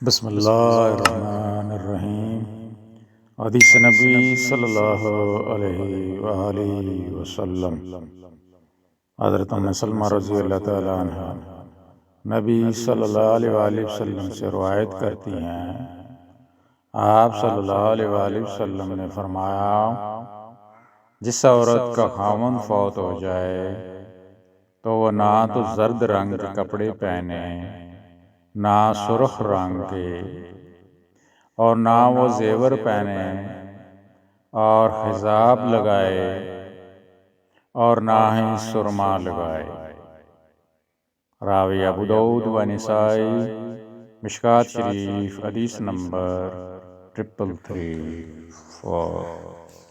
بسم اللہ الرحمن الرحیم۔ حدیث نبی صلی اللہ علیہ وآلہ وسلم۔ حضرت ام سلمہ رضی اللہ تعالیٰ عنہ نبی صلی اللہ علیہ وآلہ وسلم سے روایت کرتی ہیں، آپ صلی اللہ علیہ وآلہ وسلم نے فرمایا، جس عورت کا خاوند فوت ہو جائے تو وہ نہ تو زرد رنگ کے کپڑے پہنے، نہ سرخ رنگ کے، اور نہ وہ زیور پہنے اور حجاب لگائے، اور نہ ہی سرما لگائے۔ راوی ابو داؤد و نسائی، مشکوٰۃ شریف، حدیث نمبر 334۔